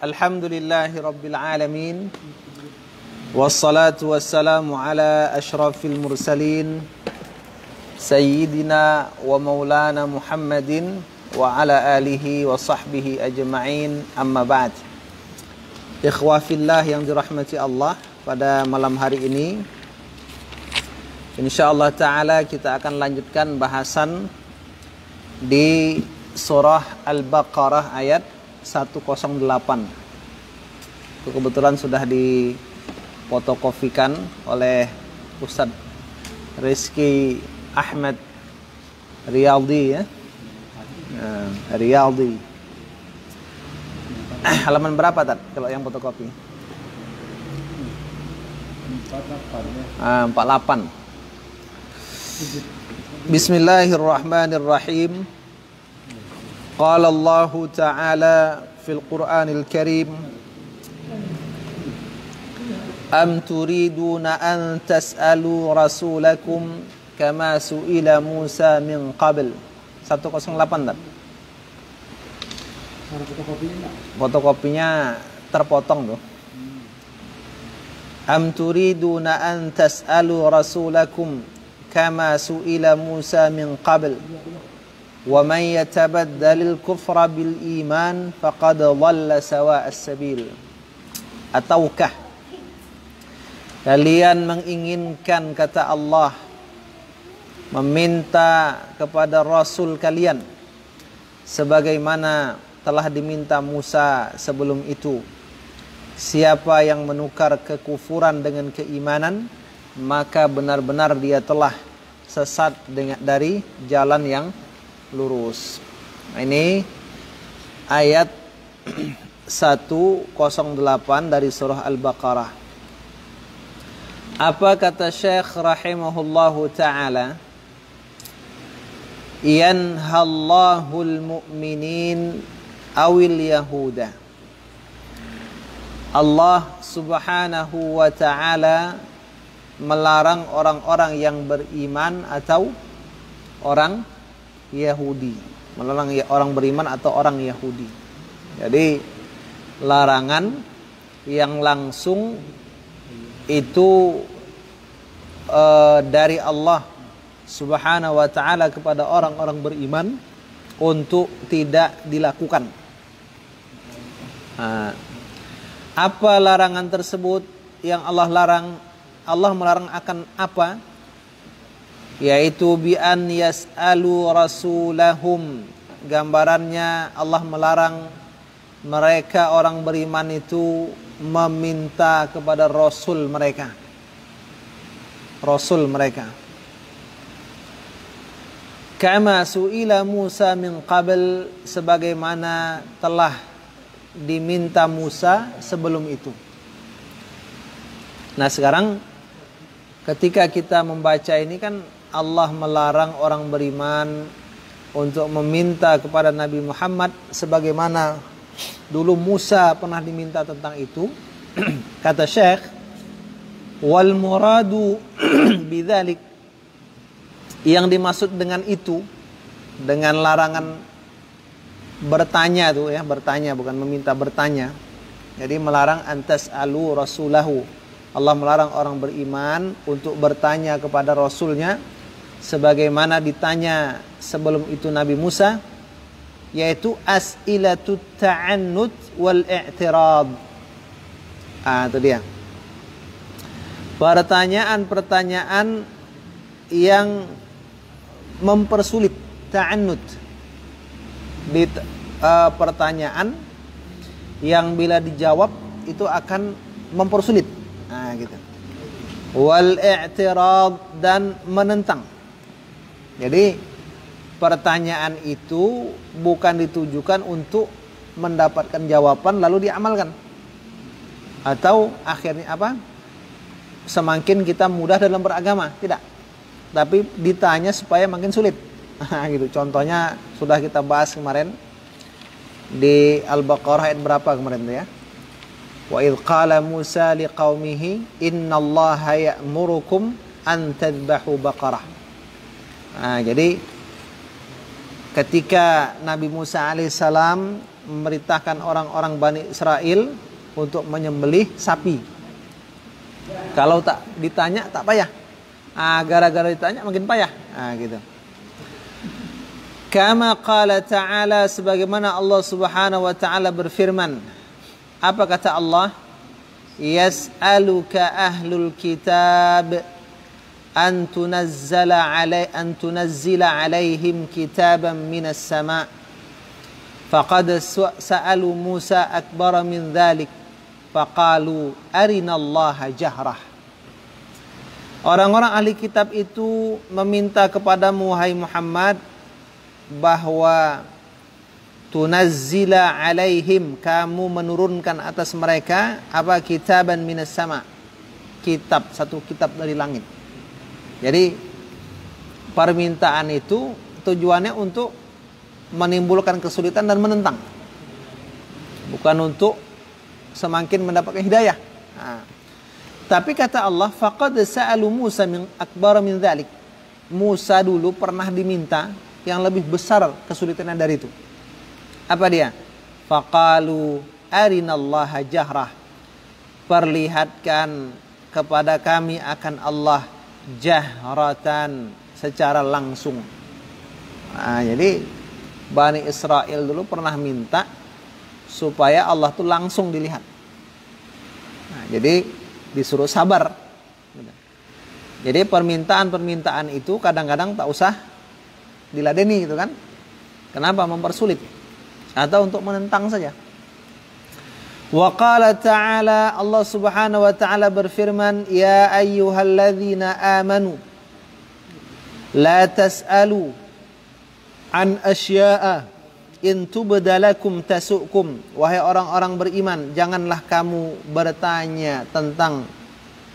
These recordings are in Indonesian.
Alhamdulillahi Rabbil Alamin. Wassalatu wassalamu ala ashrafil mursalin Sayyidina wa maulana Muhammadin wa ala alihi wa sahbihi ajma'in, amma ba'd. Ikhwafillah yang dirahmati Allah, pada malam hari ini insyaallah ta'ala kita akan lanjutkan bahasan di surah Al-Baqarah ayat 108. Itu kebetulan sudah difotokopikan oleh Ustadz Rizky Ahmad Riyadhi ya. Riyadhi. Halaman berapa Tad kalau yang fotokopi? 48. Bismillahirrahmanirrahim. Qala Allah Ta'ala fil Qur'anil Karim, am turiduna an tas'alu rasulakum kama su'ila Musa min qabl. 108 Tad. Fotokopinya terpotong tuh. Am turiduna an tas'alu rasulakum kama su'ila Musa min qabl wa man yatabaddalil kufra bil iman faqad dhalla sawa'as sabil. Ataukah kalian menginginkan, kata Allah, meminta kepada Rasul kalian sebagaimana telah diminta Musa sebelum itu? Siapa yang menukar kekufuran dengan keimanan, maka benar-benar dia telah sesat dari jalan yang lurus. Ini ayat 108 dari surah Al-Baqarah. Apa kata Syekh rahimahullahu ta'ala? Yanhallahul mu'minin awil yahuda. Allah subhanahu wa ta'ala melarang orang-orang yang beriman atau orang Yahudi. Melarang orang beriman atau orang Yahudi. Jadi larangan yang langsung itu dari Allah subhanahu wa ta'ala kepada orang-orang beriman untuk tidak dilakukan. Apa larangan tersebut yang Allah larang? Allah melarang akan apa? Yaitu bi an yas'alu rasulahum. Gambarannya Allah melarang mereka orang beriman itu meminta kepada Rasul mereka. Rasul mereka. Kama su'ila Musa min qabl, sebagaimana telah diminta Musa sebelum itu. Nah sekarang ketika kita membaca ini kan Allah melarang orang beriman untuk meminta kepada Nabi Muhammad sebagaimana dulu Musa pernah diminta tentang itu. Kata Syekh, wal muradu bidzalik, yang dimaksud dengan itu, dengan larangan bertanya tuh ya, bertanya bukan meminta, bertanya. Jadi melarang antas alu rasulahu. Allah melarang orang beriman untuk bertanya kepada Rasulnya sebagaimana ditanya sebelum itu Nabi Musa, yaitu as'ilatut ta'annud wal i'tirad. Itu dia. Pertanyaan-pertanyaan yang mempersulit, ta'annud. Di pertanyaan yang bila dijawab itu akan mempersulit. Gitu. Wal i'tirad, dan menentang. Jadi pertanyaan itu bukan ditujukan untuk mendapatkan jawaban lalu diamalkan, atau akhirnya apa? Semakin kita mudah dalam beragama, tidak. Tapi ditanya supaya makin sulit. Gitu. Contohnya sudah kita bahas kemarin di Al-Baqarah ayat berapa kemarin tuh ya? Wa idh qala Musa liqaumihi innallaha ya'murukum an tadhbahu baqarah. Jadi ketika Nabi Musa alaihissalam memerintahkan orang-orang Bani Israel untuk menyembelih sapi. Kalau tak ditanya tak payah. Gara-gara ditanya makin payah. Gitu. Kama qala ta'ala, sebagaimana Allah Subhanahu wa taala berfirman. Apa kata Allah? Yas'aluka ahlul kitab an tunazzila alaihim kitaban minas sama' faqad sa'alu Musa akbar min dhalik faqalu arinallaha jahrah. Orang-orang ahli kitab itu meminta kepadamu wahai Muhammad bahwa tunazzila alaihim, kamu menurunkan atas mereka apa? Kitaban minas sama, kitab, satu kitab dari langit. Jadi permintaan itu tujuannya untuk menimbulkan kesulitan dan menentang, bukan untuk semakin mendapatkan hidayah. Tapi kata Allah, faqad sa'alu Musa min akbar min dzalik. Musa dulu pernah diminta yang lebih besar kesulitannya dari itu. Apa dia? Faqalu arinallaha jahrah. Perlihatkan kepada kami akan Allah jahratan, secara langsung. Jadi Bani Israel dulu pernah minta supaya Allah tuh langsung dilihat. Jadi disuruh sabar. Jadi permintaan-permintaan itu kadang-kadang tak usah diladeni gitu kan. Kenapa mempersulit? Atau untuk menentang saja. Wa qala ta'ala, Allah Subhanahu wa ta'ala berfirman, ya ayyuhalladzina amanu la tas'alu an asya'a in tubdalakum tasukum. Wahai orang-orang beriman, janganlah kamu bertanya tentang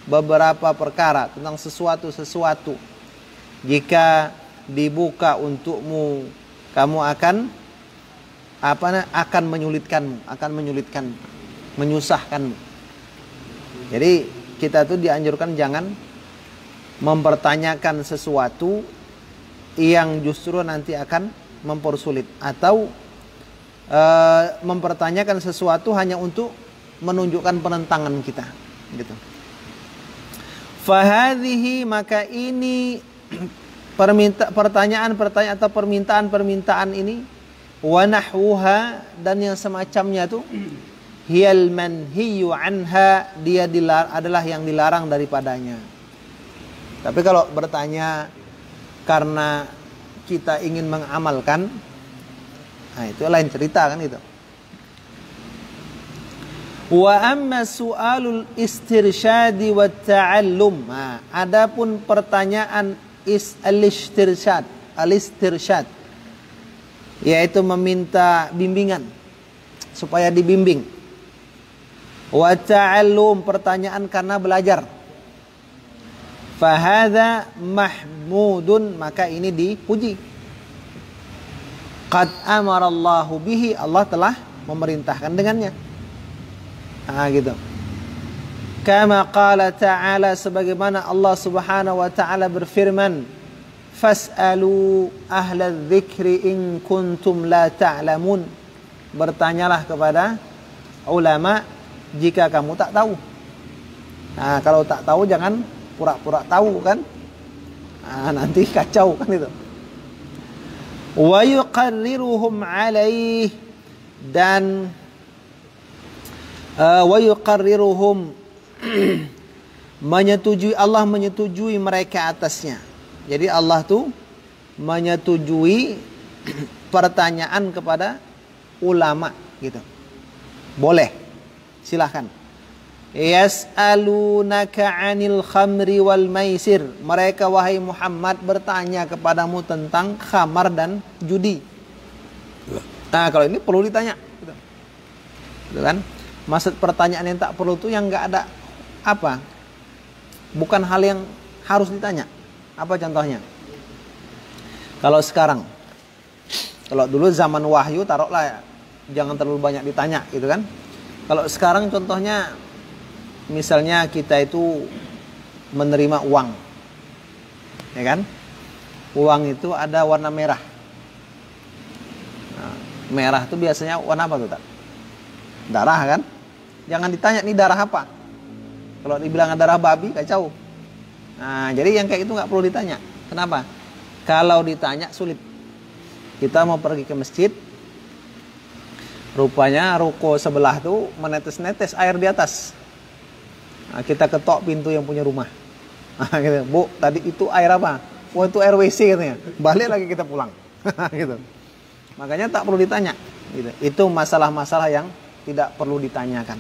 beberapa perkara, tentang sesuatu. Jika dibuka untukmu, kamu akan menyulitkanmu, menyusahkanmu. Jadi kita tuh dianjurkan jangan mempertanyakan sesuatu yang justru nanti akan mempersulit, atau mempertanyakan sesuatu hanya untuk menunjukkan penentangan kita, gitu. Fahadhihi, maka ini pertanyaan atau permintaan ini, wa nahwuha, dan yang semacamnya itu, hiyal manhiyu anha, dia adalah yang dilarang daripadanya. Tapi kalau bertanya karena kita ingin mengamalkan, itu lain cerita kan itu. Wa amma su'alul istirsyadi wa ta'allum. Adapun pertanyaan al-istirsyad, yaitu meminta bimbingan supaya dibimbing. Wa ta'allum, pertanyaan karena belajar. Fahadha mahmudun, maka ini dipuji. Qad amarallahu bihi, Allah telah memerintahkan dengannya. Gitu. Kama qala ta'ala, sebagaimana Allah Subhanahu wa ta'ala berfirman, fas'alu ahla dzikri in kuntum la ta'lamun. Bertanyalah kepada ulama jika kamu tak tahu. Kalau tak tahu jangan pura-pura tahu kan. Nanti kacau kan itu. Wa yuqarriruhum alaih, dan wa yuqarriruhum menyetujui, Allah menyetujui mereka atasnya. Jadi Allah tuh menyetujui pertanyaan kepada ulama gitu. Boleh, silahkan. Yas'alunaka 'anil khamri wal maisir. Mereka wahai Muhammad bertanya kepadamu tentang khamar dan judi. Kalau ini perlu ditanya gitu. Gitu kan? Maksud pertanyaan yang tak perlu itu yang enggak ada apa? Bukan hal yang harus ditanya. Apa contohnya? Kalau sekarang, kalau dulu zaman wahyu taruhlah jangan terlalu banyak ditanya gitu kan. Kalau sekarang contohnya misalnya kita itu menerima uang, ya kan? Uang itu ada warna merah. Merah itu biasanya warna apa tuh, tak? Darah kan? Jangan ditanya nih darah apa. Kalau dibilang darah babi kacau. Nah, jadi yang kayak itu nggak perlu ditanya. Kenapa? Kalau ditanya sulit. Kita mau pergi ke masjid, rupanya ruko sebelah tuh menetes-netes air di atas. Nah, kita ketok pintu yang punya rumah. Nah, gitu. Bu, tadi itu air apa? Wah, itu air WC katanya. Balik lagi kita pulang. Gitu. Makanya tak perlu ditanya. Gitu. Itu masalah-masalah yang tidak perlu ditanyakan.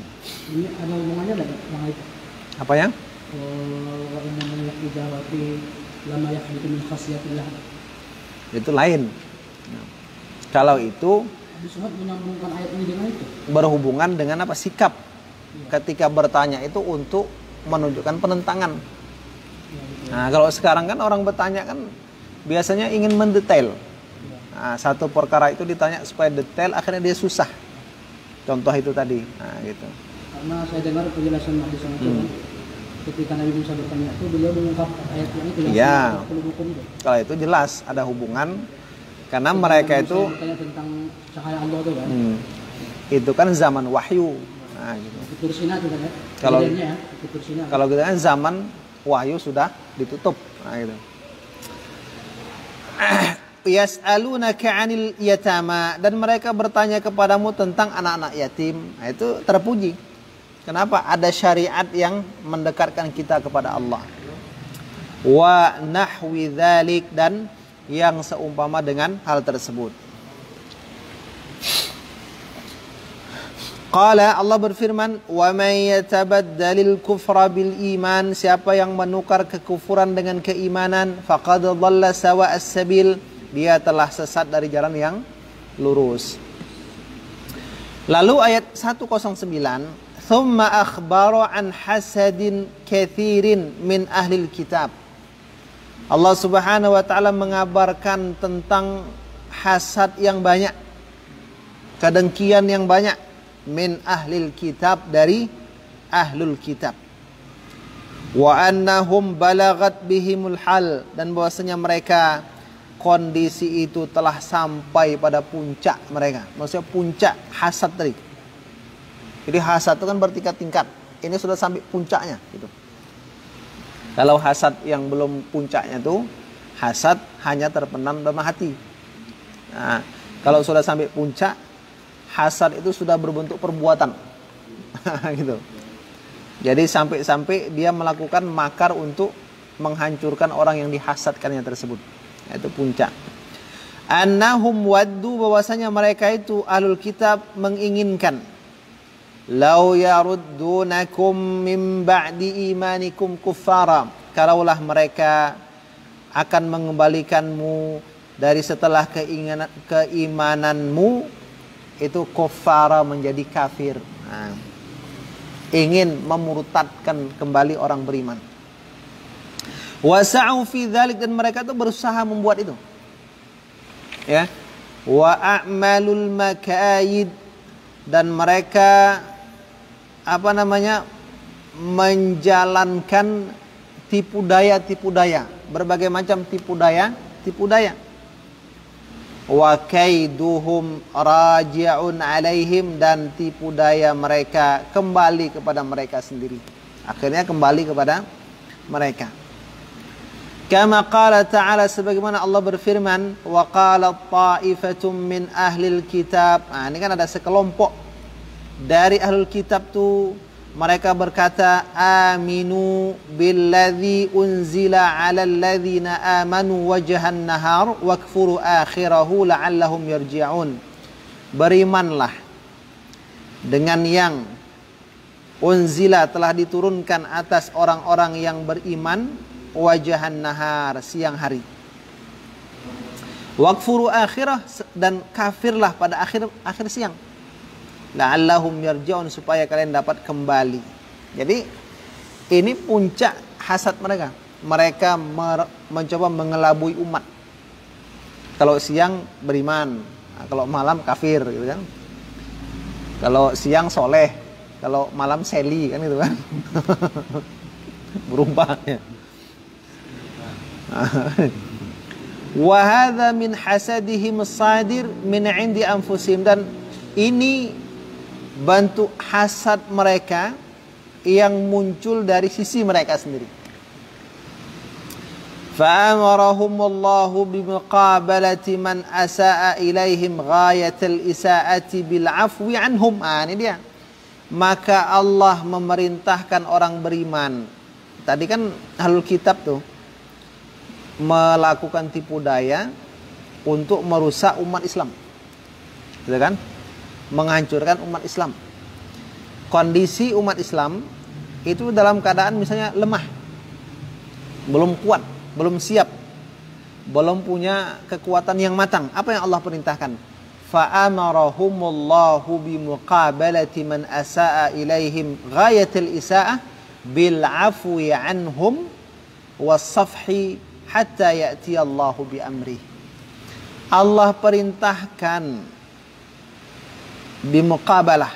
Ini ada hubungannya dengan yang itu? Apa yang? Itu lain. Nah, kalau itu menyambungkan ayat ini dengan itu. Berhubungan dengan apa? Sikap. Ketika bertanya itu untuk menunjukkan penentangan. Nah, kalau sekarang kan orang bertanya kan biasanya ingin mendetail. Nah, satu perkara itu ditanya supaya detail, akhirnya dia susah. Contoh itu tadi. Nah, gitu. Karena saya dengar penjelasan hadis yang itu kan, ketika Nabi Musa bertanya itu beliau mengungkap ayat yang itu. Iya. Kalau itu jelas ada hubungan karena ketika mereka itu bertanya tentang cahaya Allah itu kan. Itu kan zaman wahyu. Nah, gitu. Kalau kita kan zaman wahyu sudah ditutup. Nah, gitu. Yas'alunaka 'anil yatama, dan mereka bertanya kepadamu tentang anak-anak yatim. Nah, itu terpuji. Kenapa? Ada syariat yang mendekatkan kita kepada Allah. Wa nahwi dzalik, dan yang seumpama dengan hal tersebut. Qala, Allah berfirman, wa may yatabaddalil kufra bil iman, siapa yang menukar kekufuran dengan keimanan, faqad dhalla sawa'as sabil, dia telah sesat dari jalan yang lurus. Lalu ayat 109, thumma akhbara an hasadin kathirin min ahlil kitab. Allah Subhanahu wa taala mengabarkan tentang hasad yang banyak, kedengkian yang banyak, min ahlil kitab, dari ahlul kitab. Wa annahum balagat bihimul hal, dan bahwasanya mereka kondisi itu telah sampai pada puncak mereka. Maksudnya puncak hasad tadi. Jadi hasad itu kan bertingkat-tingkat. Ini sudah sampai puncaknya gitu. Kalau hasad yang belum puncaknya itu, hasad hanya terpendam dalam hati. Nah, kalau sudah sampai puncak, hasad itu sudah berbentuk perbuatan. Gitu. Jadi sampai-sampai dia melakukan makar untuk menghancurkan orang yang dihasadkannya tersebut. Itu puncak. Annahum waddu, bahwasanya mereka itu ahlul kitab menginginkan, lau yaruddunakum min ba'di imanikum kuffara, kalaulah mereka akan mengembalikanmu dari setelah keimananmu itu kuffara, menjadi kafir. Nah, ingin memurtadkan kembali orang beriman. Wasa'u fi dzalik, dan mereka itu berusaha membuat itu. Ya. Wa a'malul makayid, dan mereka menjalankan tipu daya, berbagai macam tipu daya. Wa kaiduhum raji'un alaihim, dan tipu daya mereka kembali kepada mereka sendiri. Akhirnya kembali kepada mereka. Kama qala ta'ala, sebagaimana Allah berfirman, wa qala ta'ifatum min ahlil kitab. Nah, ini kan ada sekelompok dari ahlul kitab tuh, mereka berkata, aminu billadzi unzila 'alal ladzina amanu wajhan nahar wakfuru akhirahu la'allahum yarji'un. Berimanlah dengan yang unzila, telah diturunkan atas orang-orang yang beriman, wajahan nahar, siang hari. Wakfuru akhirah, dan kafirlah pada akhir siang. La'allahum yarji'un, supaya kalian dapat kembali. Jadi ini puncak hasad mereka. Mereka mencoba mengelabui umat. Kalau siang beriman, kalau malam kafir gitu kan. Kalau siang soleh, kalau malam seli kan gitu kan. Berubah ya. Wa hadza min hasadihim as-sadir min 'indi anfusihim, dan ini bentuk hasad mereka yang muncul dari sisi mereka sendiri. Fa'amarahumullahu bimuqabalati man asa'a ilaihim ghayatal isaa'ati bil 'afwi anhum. Ini dia. Maka Allah memerintahkan orang beriman. Tadi kan ahlul kitab tuh melakukan tipu daya untuk merusak umat Islam. Gitu kan? Menghancurkan umat Islam. Kondisi umat Islam itu dalam keadaan misalnya lemah, belum kuat, belum siap, belum punya kekuatan yang matang. Apa yang Allah perintahkan? Fa'amarahumullahu bimuqabalati man asa'a ilaihim ghayatil isa'ah bil 'afwi anhum was-safhi hatta ya'tiyallahu bi amrih. Allah perintahkan bimuqabalah,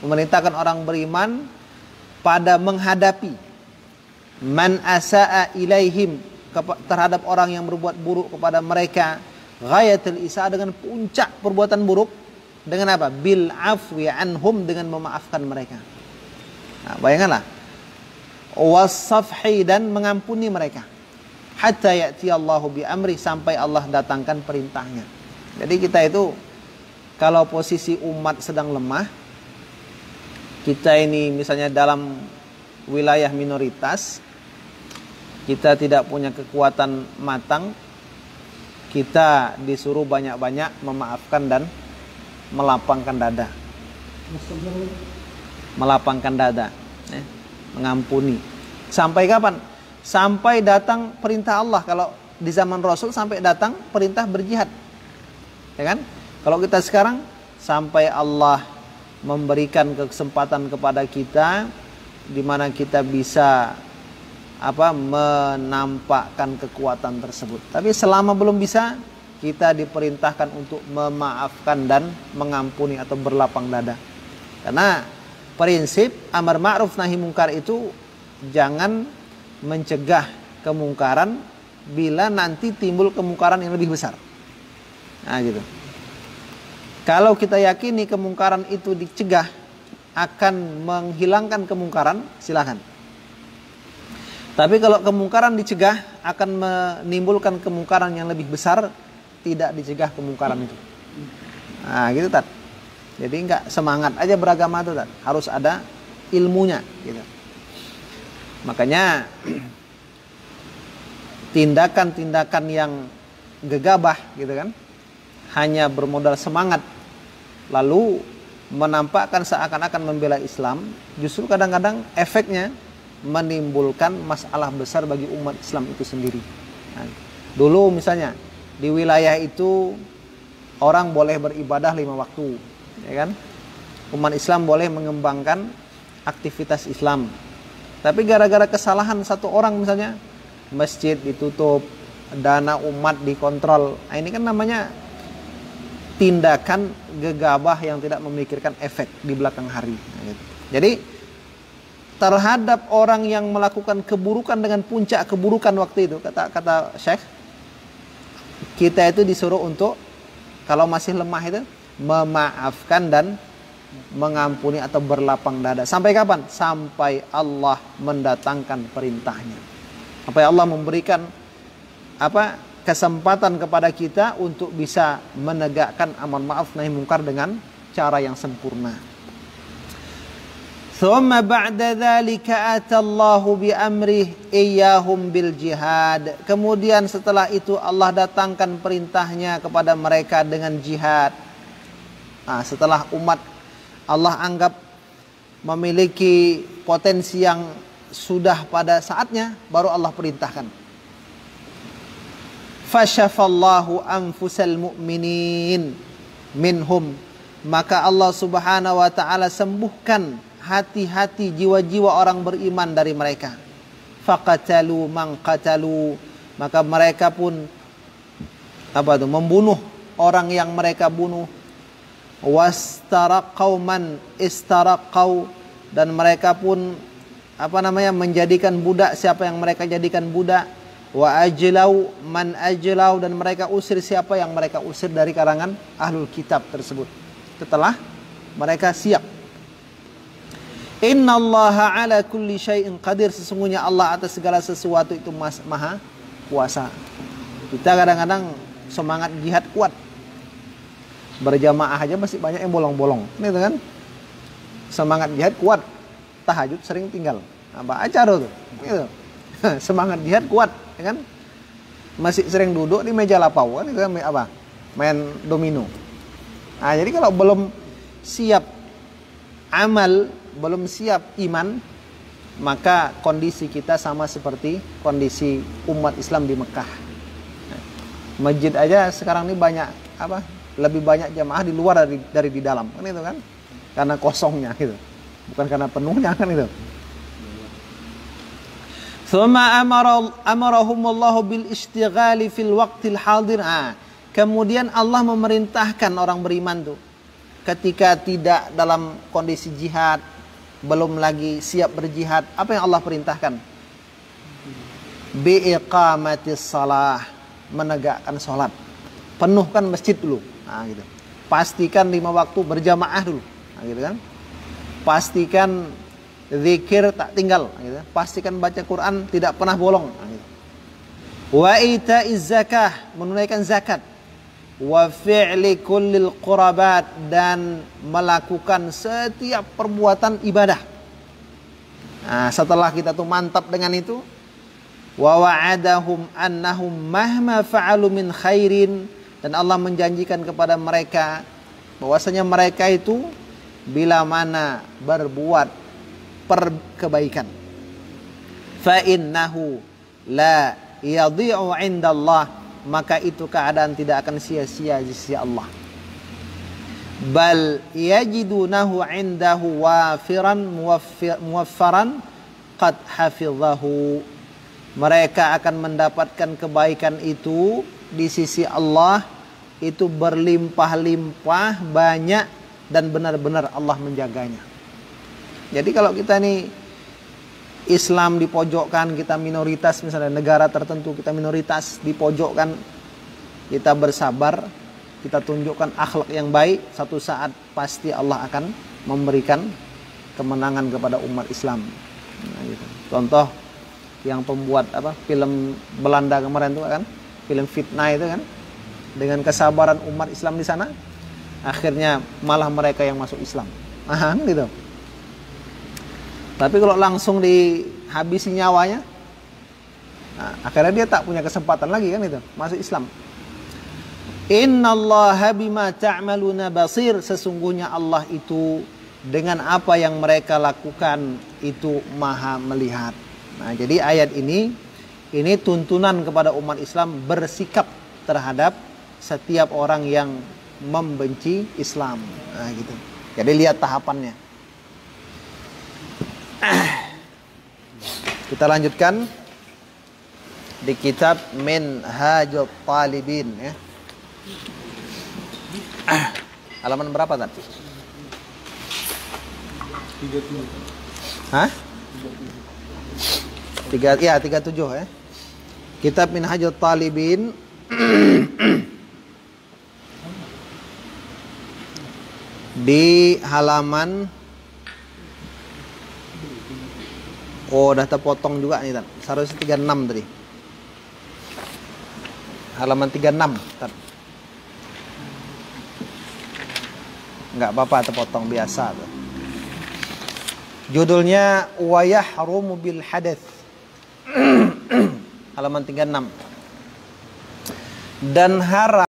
memerintahkan orang beriman pada menghadapi man asa'a ilaihim, terhadap orang yang berbuat buruk kepada mereka, ghayatul isa, dengan puncak perbuatan buruk, dengan apa? Bil afwi anhum, dengan memaafkan mereka. Nah, bayangkanlah, was-safhi, dan mengampuni mereka, hatta ya'tiyallahu bi amri, sampai Allah datangkan perintahnya. Jadi kita itu kalau posisi umat sedang lemah, kita ini misalnya dalam wilayah minoritas, kita tidak punya kekuatan matang, kita disuruh banyak-banyak memaafkan dan melapangkan dada. Melapangkan dada, mengampuni. Sampai kapan? Sampai datang perintah Allah. Kalau di zaman Rasul sampai datang perintah berjihad, ya kan? Kalau kita sekarang sampai Allah memberikan kesempatan kepada kita, di mana kita bisa menampakkan kekuatan tersebut. Tapi selama belum bisa, kita diperintahkan untuk memaafkan dan mengampuni atau berlapang dada. Karena prinsip amar ma'ruf nahi mungkar itu jangan mencegah kemungkaran bila nanti timbul kemungkaran yang lebih besar. Nah gitu. Kalau kita yakini kemungkaran itu dicegah akan menghilangkan kemungkaran, silakan. Tapi kalau kemungkaran dicegah akan menimbulkan kemungkaran yang lebih besar, tidak dicegah kemungkaran itu. Nah gitu Tat. Jadi enggak semangat aja beragama itu Tat. Harus ada ilmunya gitu. Makanya tindakan-tindakan yang gegabah gitu kan, hanya bermodal semangat lalu menampakkan seakan-akan membela Islam, justru kadang-kadang efeknya menimbulkan masalah besar bagi umat Islam itu sendiri. Nah, dulu misalnya di wilayah itu orang boleh beribadah 5 waktu, ya kan? Umat Islam boleh mengembangkan aktivitas Islam. Tapi gara-gara kesalahan satu orang misalnya, masjid ditutup, dana umat dikontrol. Nah, ini kan namanya tindakan gegabah yang tidak memikirkan efek di belakang hari. Nah, gitu. Jadi terhadap orang yang melakukan keburukan dengan puncak keburukan waktu itu, kata Syekh, kita itu disuruh untuk kalau masih lemah itu memaafkan dan mengampuni atau berlapang dada. Sampai kapan? Sampai Allah mendatangkan perintahnya. Sampai Allah memberikan kesempatan kepada kita untuk bisa menegakkan amar ma'ruf nahi mungkar dengan cara yang sempurna. Thumma ba'da dzalika atallahu bi amrih iyyahum bil jihad. Kemudian setelah itu Allah datangkan perintahnya kepada mereka dengan jihad. Nah, setelah umat Allah anggap memiliki potensi yang sudah pada saatnya, baru Allah perintahkan. Fasyafallahu anfusal mu'minin minhum. Maka Allah subhanahu wa ta'ala sembuhkan hati-hati jiwa-jiwa orang beriman dari mereka. Faqatalu man qatalu. Maka mereka pun membunuh orang yang mereka bunuh. Wastaraqau man istaraqau. Dan mereka pun menjadikan budak siapa yang mereka jadikan budak. Wa ajlau man ajlau, dan mereka usir siapa yang mereka usir dari kalangan ahlul kitab tersebut setelah mereka siap. Innallaha ala kulli syai'in qadir, sesungguhnya Allah atas segala sesuatu itu maha kuasa. Kita kadang-kadang semangat jihad kuat, berjamaah aja masih banyak yang bolong-bolong, gitu kan? Semangat jihad kuat, tahajud sering tinggal. Apa acara tuh? Gitu. Semangat jihad kuat, ya kan? Masih sering duduk di meja lapau, kan? Itu kan apa? Main domino. Nah, jadi kalau belum siap amal, belum siap iman, maka kondisi kita sama seperti kondisi umat Islam di Mekah. Masjid aja sekarang ini banyak apa? Lebih banyak jamaah di luar dari di dalam, kan itu kan? Karena kosongnya gitu. Bukan karena penuhnya, kan itu. Tsumma amarahumullahu bil istighali fil waqtil hadir. Kemudian Allah memerintahkan orang beriman tuh ketika tidak dalam kondisi jihad, belum lagi siap berjihad, apa yang Allah perintahkan? Bi iqamatis shalah, menegakkan salat. Penuhkan masjid dulu. Nah, gitu. Pastikan 5 waktu berjamaah dulu. Nah, gitu kan? Pastikan zikir tak tinggal, gitu. Pastikan baca Quran tidak pernah bolong, gitu. Wa ita'iz zakah, menunaikan zakat. Wa fi'li kullil qurabat, dan melakukan setiap perbuatan ibadah. Nah, setelah kita tuh mantap dengan itu, wa wa'adahum annahum mahma fa'alu min khairin, dan Allah menjanjikan kepada mereka bahwasanya mereka itu bila mana berbuat kebaikan, fa innahu la yadhi'u 'indallah, maka itu keadaan tidak akan sia-sia di sisi Allah. Bal yajidunahu 'indahu wafiran muwaffaran qad hafizahu, mereka akan mendapatkan kebaikan itu di sisi Allah itu berlimpah-limpah, banyak, dan benar-benar Allah menjaganya. Jadi kalau kita nih Islam dipojokkan, kita minoritas, misalnya negara tertentu kita minoritas dipojokkan, kita bersabar, kita tunjukkan akhlak yang baik, satu saat pasti Allah akan memberikan kemenangan kepada umat Islam. Nah, gitu. Contoh yang pembuat film Belanda kemarin itu kan, film Fitnah itu kan, dengan kesabaran umat Islam di sana, akhirnya malah mereka yang masuk Islam. Gitu. Tapi kalau langsung dihabisi nyawanya, nah, akhirnya dia tak punya kesempatan lagi, kan itu, masuk Islam. Innallaha bima ta'maluna basir, sesungguhnya Allah itu dengan apa yang mereka lakukan itu maha melihat. Nah, jadi ayat ini tuntunan kepada umat Islam bersikap terhadap setiap orang yang membenci Islam. Nah, gitu. Jadi lihat tahapannya. Kita lanjutkan di kitab Minhajul Talibin, ya. Halaman berapa tadi? 37. Hah? 37 ya. Kitab Minhajul Talibin di halaman, udah terpotong juga nih, seharusnya 36 tadi. Halaman 36, Enggak apa-apa, terpotong biasa tuh. Judulnya wa yahrumu bil hadath. Halaman 36. Dan haram